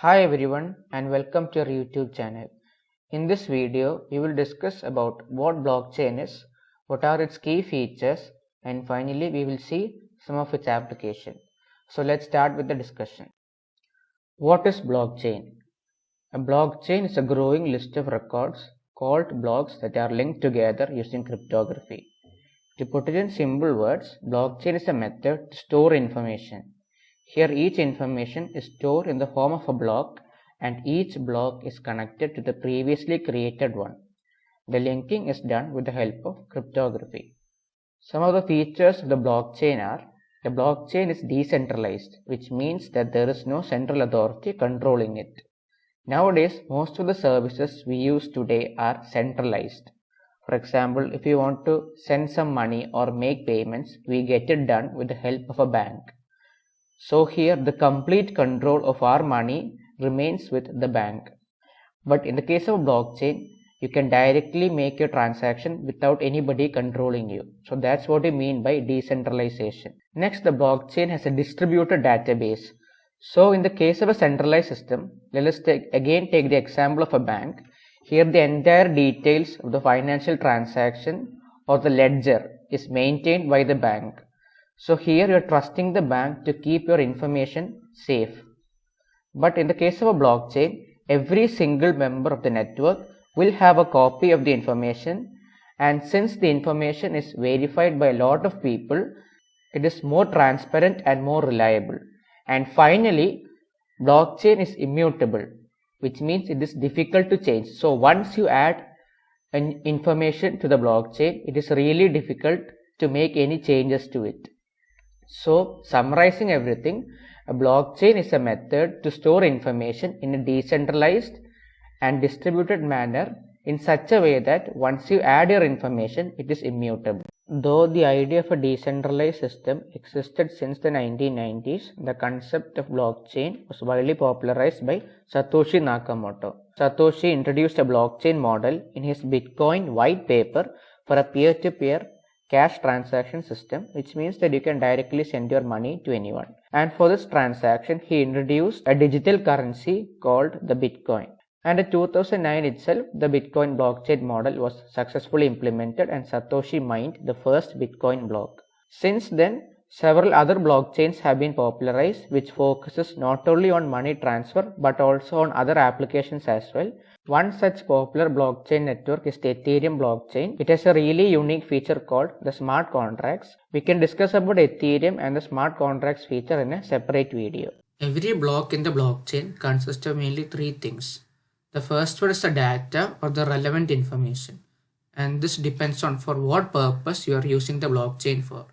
Hi everyone and welcome to our YouTube channel. In this video, we will discuss about what blockchain is, what are its key features, and finally we will see some of its application. So let's start with the discussion. What is blockchain? A blockchain is a growing list of records called blocks that are linked together using cryptography. To put it in simple words, blockchain is a method to store information. Here each information is stored in the form of a block and each block is connected to the previously created one. The linking is done with the help of cryptography. Some of the features of the blockchain are: the blockchain is decentralized, which means that there is no central authority controlling it. Nowadays, most of the services we use today are centralized. For example, if you want to send some money or make payments, we get it done with the help of a bank. So here the complete control of our money remains with the bank. But in the case of blockchain, you can directly make your transaction without anybody controlling you. So that's what we mean by decentralization. Next, the blockchain has a distributed database. So in the case of a centralized system, let us again take the example of a bank. Here the entire details of the financial transaction or the ledger is maintained by the bank. So here you are trusting the bank to keep your information safe. But in the case of a blockchain, every single member of the network will have a copy of the information, and since the information is verified by a lot of people, it is more transparent and more reliable. And finally, blockchain is immutable, which means it is difficult to change. So once you add an information to the blockchain, it is really difficult to make any changes to it. So, summarizing everything, a blockchain is a method to store information in a decentralized and distributed manner in such a way that once you add your information, it is immutable. Though the idea of a decentralized system existed since the 1990s, the concept of blockchain was widely popularized by Satoshi Nakamoto. Satoshi introduced a blockchain model in his Bitcoin white paper for a peer-to-peer cash transaction system, which means that you can directly send your money to anyone. And for this transaction, he introduced a digital currency called the Bitcoin. And in 2009 itself, the Bitcoin blockchain model was successfully implemented and Satoshi mined the first Bitcoin block. Since then, several other blockchains have been popularized, which focuses not only on money transfer but also on other applications as well. One such popular blockchain network is the Ethereum blockchain. It has a really unique feature called the smart contracts. We can discuss about Ethereum and the smart contracts feature in a separate video. Every block in the blockchain consists of mainly three things. The first one is the data or the relevant information, and this depends on for what purpose you are using the blockchain for.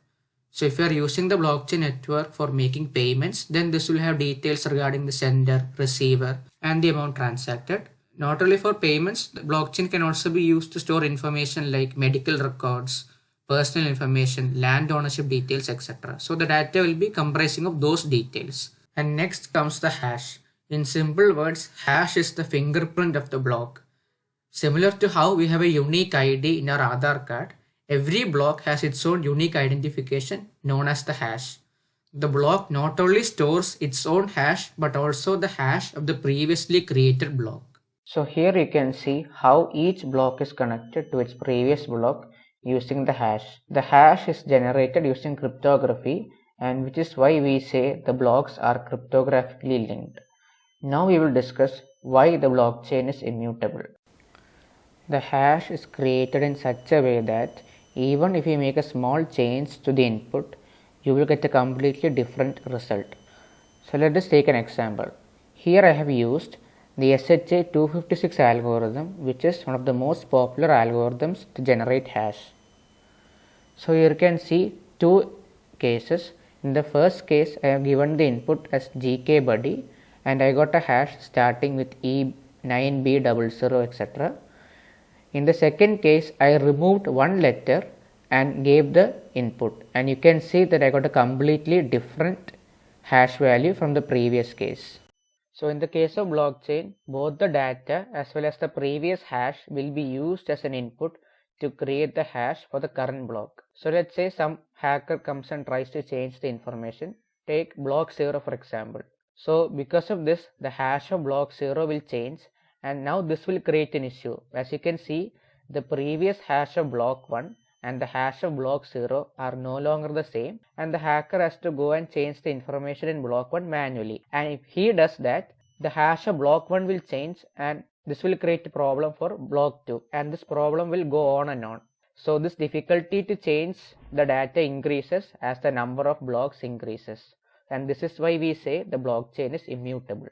So if you are using the blockchain network for making payments, then this will have details regarding the sender, receiver, and the amount transacted. Not only for payments, the blockchain can also be used to store information like medical records, personal information, land ownership details, etc. So the data will be comprising of those details. And next comes the hash. In simple words, hash is the fingerprint of the block. Similar to how we have a unique ID in our Aadhaar card, every block has its own unique identification known as the hash. The block not only stores its own hash but also the hash of the previously created block. So here you can see how each block is connected to its previous block using the hash. The hash is generated using cryptography, and which is why we say the blocks are cryptographically linked. Now we will discuss why the blockchain is immutable. The hash is created in such a way that even if you make a small change to the input, you will get a completely different result. So let us take an example. Here I have used the SHA-256 algorithm, which is one of the most popular algorithms to generate hash. So here you can see two cases. In the first case, I have given the input as GKBuddy and I got a hash starting with E9B00, etc. In the second case, I removed one letter and gave the input, and you can see that I got a completely different hash value from the previous case. So in the case of blockchain, both the data as well as the previous hash will be used as an input to create the hash for the current block. So let's say some hacker comes and tries to change the information. Take block 0 for example. So because of this, the hash of block 0 will change, and now this will create an issue. As you can see, the previous hash of block 1 and the hash of block 0 are no longer the same, and the hacker has to go and change the information in block 1 manually. And if he does that, the hash of block 1 will change, and this will create a problem for block 2, and this problem will go on and on. So this difficulty to change the data increases as the number of blocks increases, and this is why we say the blockchain is immutable.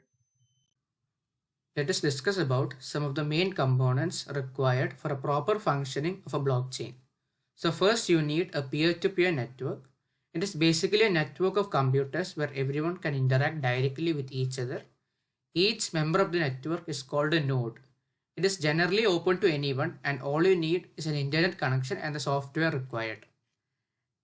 Let us discuss about some of the main components required for a proper functioning of a blockchain. So first you need a peer-to-peer network. It is basically a network of computers where everyone can interact directly with each other. Each member of the network is called a node. It is generally open to anyone, and all you need is an internet connection and the software required.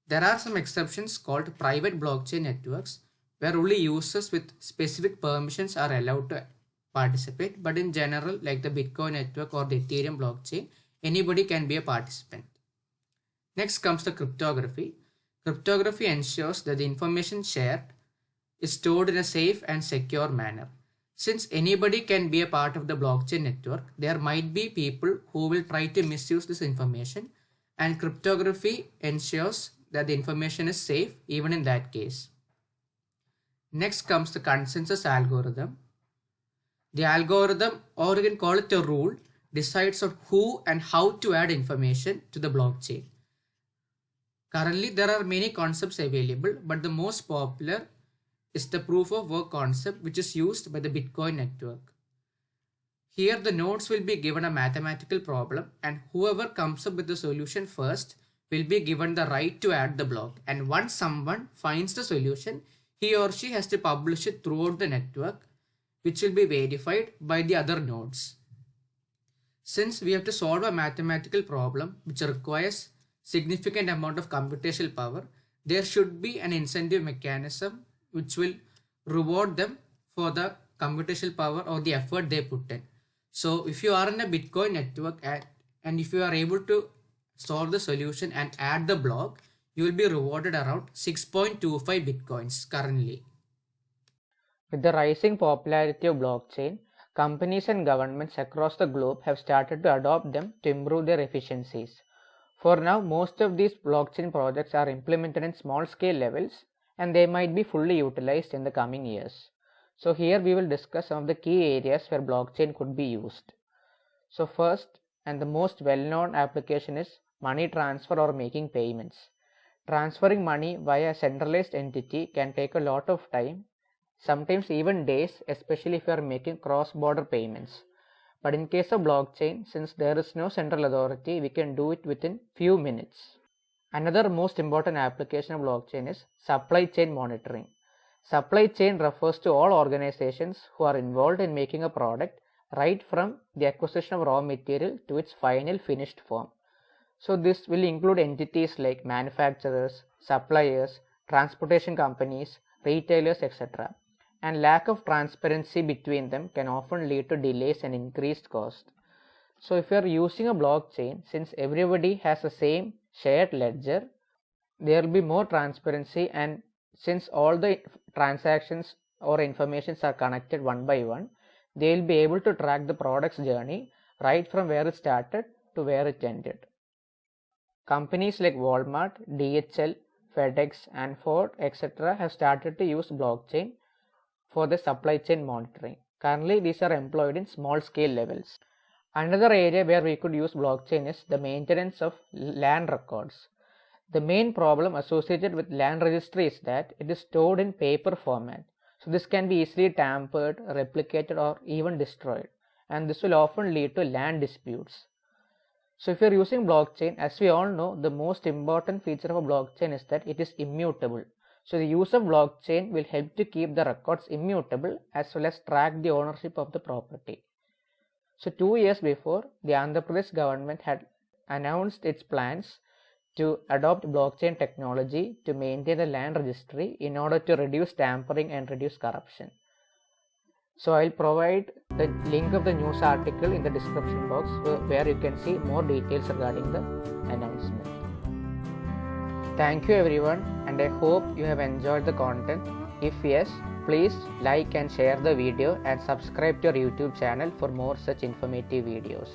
There are some exceptions called private blockchain networks where only users with specific permissions are allowed to participate, but in general, like the Bitcoin network or the Ethereum blockchain, anybody can be a participant. Next comes the cryptography. Cryptography ensures that the information shared is stored in a safe and secure manner. Since anybody can be a part of the blockchain network, there might be people who will try to misuse this information, and cryptography ensures that the information is safe even in that case. Next comes the consensus algorithm. The algorithm, or you can call it a rule, decides on who and how to add information to the blockchain. Currently, there are many concepts available, but the most popular is the proof of work concept, which is used by the Bitcoin network. Here, the nodes will be given a mathematical problem, and whoever comes up with the solution first will be given the right to add the block. And once someone finds the solution, he or she has to publish it throughout the network, which will be verified by the other nodes. Since we have to solve a mathematical problem which requires significant amount of computational power, there should be an incentive mechanism which will reward them for the computational power or the effort they put in. So if you are in a Bitcoin network and if you are able to solve the solution and add the block, you will be rewarded around 6.25 Bitcoins currently. With the rising popularity of blockchain, companies and governments across the globe have started to adopt them to improve their efficiencies. For now, most of these blockchain projects are implemented in small scale levels, and they might be fully utilized in the coming years. So here we will discuss some of the key areas where blockchain could be used. So first and the most well-known application is money transfer or making payments. Transferring money via a centralized entity can take a lot of time, sometimes even days, especially if you are making cross-border payments. But in case of blockchain, since there is no central authority, we can do it within few minutes. Another most important application of blockchain is supply chain monitoring. Supply chain refers to all organizations who are involved in making a product, right from the acquisition of raw material to its final finished form. So this will include entities like manufacturers, suppliers, transportation companies, retailers, etc. And lack of transparency between them can often lead to delays and increased cost. So if you are using a blockchain, since everybody has the same shared ledger, there will be more transparency, and since all the transactions or informations are connected one by one, they will be able to track the product's journey right from where it started to where it ended. Companies like Walmart, DHL, FedEx and Ford, etc. have started to use blockchain for the supply chain monitoring. Currently, these are employed in small scale levels. Another area where we could use blockchain is the maintenance of land records. The main problem associated with land registry is that it is stored in paper format. So this can be easily tampered, replicated or even destroyed, and this will often lead to land disputes. So if you are using blockchain, as we all know, the most important feature of a blockchain is that it is immutable. So the use of blockchain will help to keep the records immutable as well as track the ownership of the property. So 2 years before, the Andhra Pradesh government had announced its plans to adopt blockchain technology to maintain the land registry in order to reduce tampering and reduce corruption. So I'll provide the link of the news article in the description box where you can see more details regarding the announcement. Thank you everyone, and I hope you have enjoyed the content. If yes, Please like and share the video and subscribe to our YouTube channel for more such informative videos.